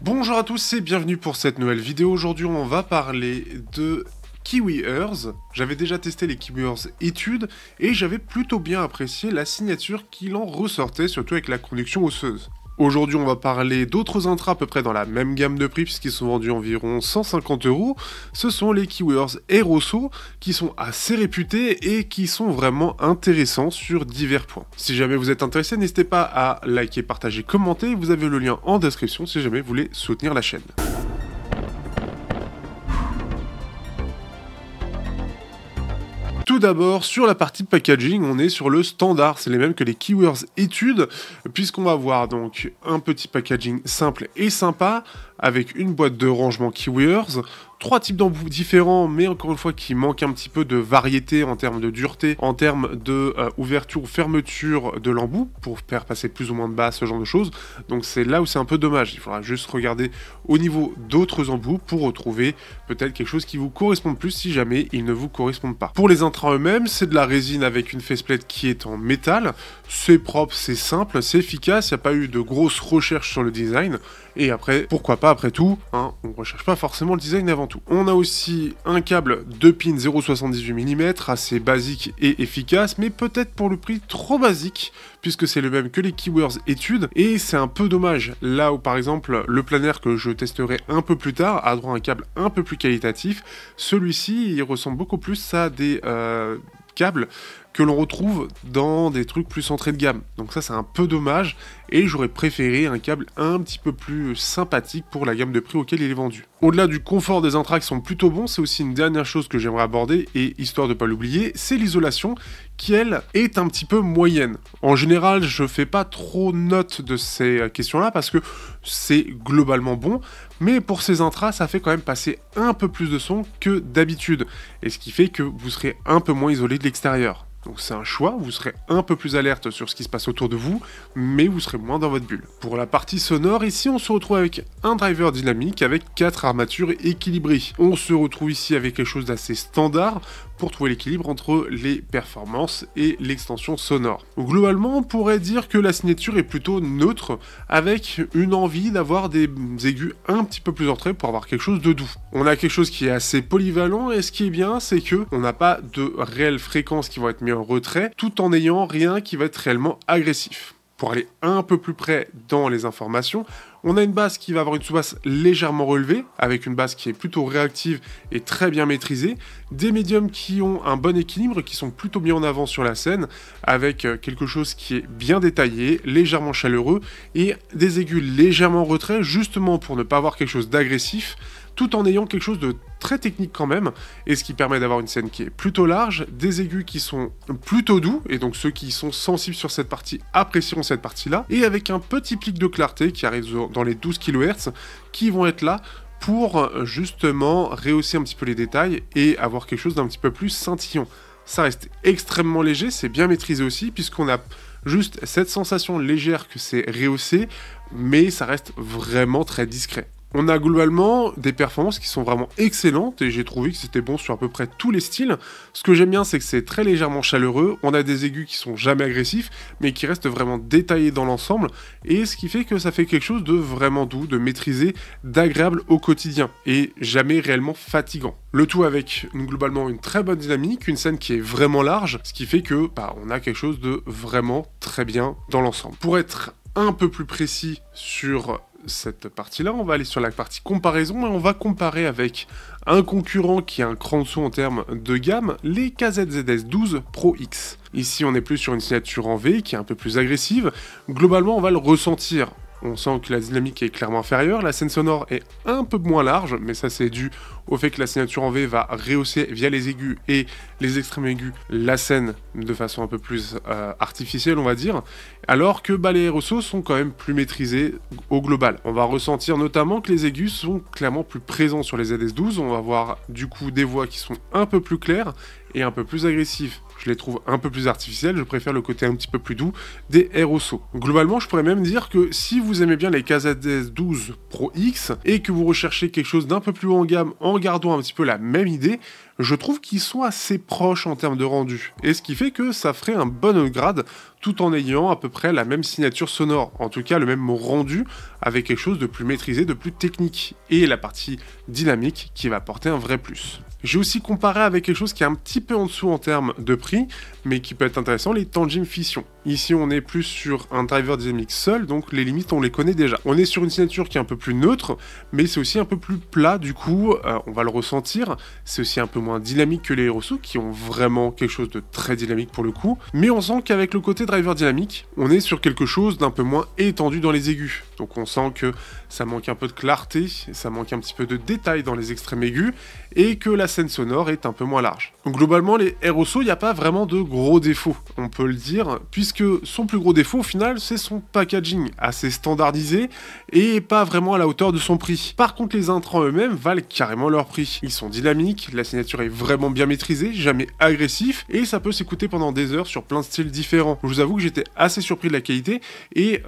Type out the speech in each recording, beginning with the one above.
Bonjour à tous et bienvenue pour cette nouvelle vidéo. Aujourd'hui on va parler de Kiwi Earth. J'avais déjà testé les Kiwi Earth études et j'avais plutôt bien apprécié la signature qu'il en ressortait, surtout avec la conduction osseuse. Aujourd'hui on va parler d'autres intras à peu près dans la même gamme de prix puisqu'ils sont vendus environ 150 €. Ce sont les Kiwi Earth Aeroso qui sont assez réputés et qui sont vraiment intéressants sur divers points. Si jamais vous êtes intéressé, n'hésitez pas à liker, partager, commenter. Vous avez le lien en description si jamais vous voulez soutenir la chaîne. Tout d'abord, sur la partie packaging, on est sur le standard, c'est les mêmes que les Kiwi Earth études, puisqu'on va avoir donc un petit packaging simple et sympa, avec une boîte de rangement Kiwi Earth, 3 types d'embouts différents, mais encore une fois qui manquent un petit peu de variété en termes de dureté, en termes de ouverture ou fermeture de l'embout, pour faire passer plus ou moins de bas, ce genre de choses. Donc c'est là où c'est un peu dommage, il faudra juste regarder au niveau d'autres embouts pour retrouver peut-être quelque chose qui vous corresponde plus si jamais ils ne vous correspondent pas. Pour les intrants eux-mêmes, c'est de la résine avec une faceplate qui est en métal, c'est propre, c'est simple, c'est efficace, il n'y a pas eu de grosses recherches sur le design, et après, pourquoi pas après tout, hein, on ne recherche pas forcément le design avant tout. On a aussi un câble 2 pins 0,78 mm, assez basique et efficace, mais peut-être pour le prix trop basique, puisque c'est le même que les Kiwi Earth études, et c'est un peu dommage, là où par exemple le planaire que je testerai un peu plus tard a droit à un câble un peu plus qualitatif, celui-ci il ressemble beaucoup plus à des câbles que l'on retrouve dans des trucs plus entrée de gamme. Donc ça c'est un peu dommage et j'aurais préféré un câble un petit peu plus sympathique pour la gamme de prix auquel il est vendu. Au-delà du confort des intrats qui sont plutôt bons, c'est aussi une dernière chose que j'aimerais aborder et histoire de pas l'oublier, c'est l'isolation qui elle est un petit peu moyenne. En général je fais pas trop note de ces questions-là parce que c'est globalement bon, mais pour ces intras ça fait quand même passer un peu plus de son que d'habitude et ce qui fait que vous serez un peu moins isolé de l'extérieur. Donc c'est un choix, vous serez un peu plus alerte sur ce qui se passe autour de vous, mais vous serez moins dans votre bulle. Pour la partie sonore, ici on se retrouve avec un driver dynamique avec 4 armatures équilibrées. On se retrouve ici avec quelque chose d'assez standard pour trouver l'équilibre entre les performances et l'extension sonore. Donc, globalement, on pourrait dire que la signature est plutôt neutre, avec une envie d'avoir des aigus un petit peu plus entrés pour avoir quelque chose de doux. On a quelque chose qui est assez polyvalent, et ce qui est bien, c'est que on n'a pas de réelles fréquences qui vont être mises en retrait, tout en n'ayant rien qui va être réellement agressif. Pour aller un peu plus près dans les informations, on a une basse qui va avoir une sous-basse légèrement relevée, avec une basse qui est plutôt réactive et très bien maîtrisée, des médiums qui ont un bon équilibre, qui sont plutôt mis en avant sur la scène, avec quelque chose qui est bien détaillé, légèrement chaleureux, et des aigus légèrement en retrait, justement pour ne pas avoir quelque chose d'agressif, tout en ayant quelque chose de très technique quand même, et ce qui permet d'avoir une scène qui est plutôt large, des aigus qui sont plutôt doux, et donc ceux qui sont sensibles sur cette partie apprécieront cette partie-là, et avec un petit pic de clarté qui arrive dans les 12 kHz, qui vont être là pour justement rehausser un petit peu les détails, et avoir quelque chose d'un petit peu plus scintillant. Ça reste extrêmement léger, c'est bien maîtrisé aussi, puisqu'on a juste cette sensation légère que c'est rehaussé, mais ça reste vraiment très discret. On a globalement des performances qui sont vraiment excellentes et j'ai trouvé que c'était bon sur à peu près tous les styles. Ce que j'aime bien, c'est que c'est très légèrement chaleureux, on a des aigus qui sont jamais agressifs, mais qui restent vraiment détaillés dans l'ensemble, et ce qui fait que ça fait quelque chose de vraiment doux, de maîtrisé, d'agréable au quotidien, et jamais réellement fatigant. Le tout avec globalement une très bonne dynamique, une scène qui est vraiment large, ce qui fait que on a quelque chose de vraiment très bien dans l'ensemble. Pour être un peu plus précis sur cette partie-là, on va aller sur la partie comparaison et on va comparer avec un concurrent qui est un cran en dessous en termes de gamme, les KZZS12 Pro X. Ici, on est plus sur une signature en V qui est un peu plus agressive. Globalement, on va le ressentir. On sent que la dynamique est clairement inférieure, la scène sonore est un peu moins large, mais ça c'est dû au fait que la signature en V va rehausser via les aigus et les extrêmes aigus la scène de façon un peu plus artificielle on va dire, alors que les Aeroso sont quand même plus maîtrisés au global. On va ressentir notamment que les aigus sont clairement plus présents sur les ZS12, on va avoir du coup des voix qui sont un peu plus claires et un peu plus agressives. Je les trouve un peu plus artificiels, je préfère le côté un petit peu plus doux des Aeroso. Globalement, je pourrais même dire que si vous aimez bien les KZS 12 Pro X et que vous recherchez quelque chose d'un peu plus haut en gamme en gardant un petit peu la même idée, je trouve qu'ils sont assez proches en termes de rendu. Et ce qui fait que ça ferait un bon upgrade tout en ayant à peu près la même signature sonore. En tout cas, le même rendu avec quelque chose de plus maîtrisé, de plus technique. Et la partie dynamique qui va apporter un vrai plus. J'ai aussi comparé avec quelque chose qui est un petit peu en dessous en termes de prix, mais qui peut être intéressant, les Tangim Fission. Ici, on est plus sur un driver dynamique seul, donc les limites, on les connaît déjà. On est sur une signature qui est un peu plus neutre, mais c'est aussi un peu plus plat, du coup, on va le ressentir. C'est aussi un peu moins dynamique que les Aeroso, qui ont vraiment quelque chose de très dynamique pour le coup. Mais on sent qu'avec le côté driver dynamique, on est sur quelque chose d'un peu moins étendu dans les aigus. Donc on sent que ça manque un peu de clarté, ça manque un petit peu de détail dans les extrêmes aigus, et que la scène sonore est un peu moins large. Donc globalement, les Aeroso, il n'y a pas vraiment de gros défauts, on peut le dire, puisque son plus gros défaut au final, c'est son packaging, assez standardisé, et pas vraiment à la hauteur de son prix. Par contre, les intrants eux-mêmes valent carrément leur prix. Ils sont dynamiques, la signature est vraiment bien maîtrisée, jamais agressif, et ça peut s'écouter pendant des heures sur plein de styles différents. Je vous avoue que j'étais assez surpris de la qualité, et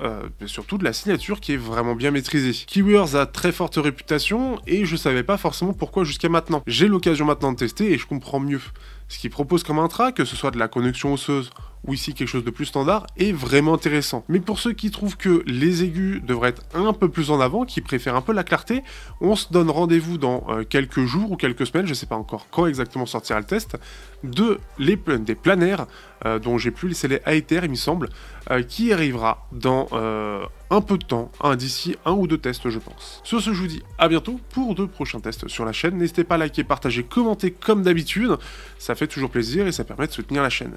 surtout de la signature qui est vraiment bien maîtrisée. KeyWears a très forte réputation, et je savais pas forcément pourquoi jusqu'à maintenant. J'ai l'occasion maintenant de tester, et je comprends mieux. Ce qu'il propose comme intra, que ce soit de la connexion osseuse ou ici quelque chose de plus standard, est vraiment intéressant. Mais pour ceux qui trouvent que les aigus devraient être un peu plus en avant, qui préfèrent un peu la clarté, on se donne rendez-vous dans quelques jours ou quelques semaines, je sais pas encore quand exactement sortira le test, des planaires, dont j'ai plus laissé les Aether, il me semble, qui arrivera dans un peu de temps, d'ici un ou deux tests, je pense. Sur ce, je vous dis à bientôt pour de prochains tests sur la chaîne. N'hésitez pas à liker, partager, commenter comme d'habitude, ça fait toujours plaisir et ça permet de soutenir la chaîne.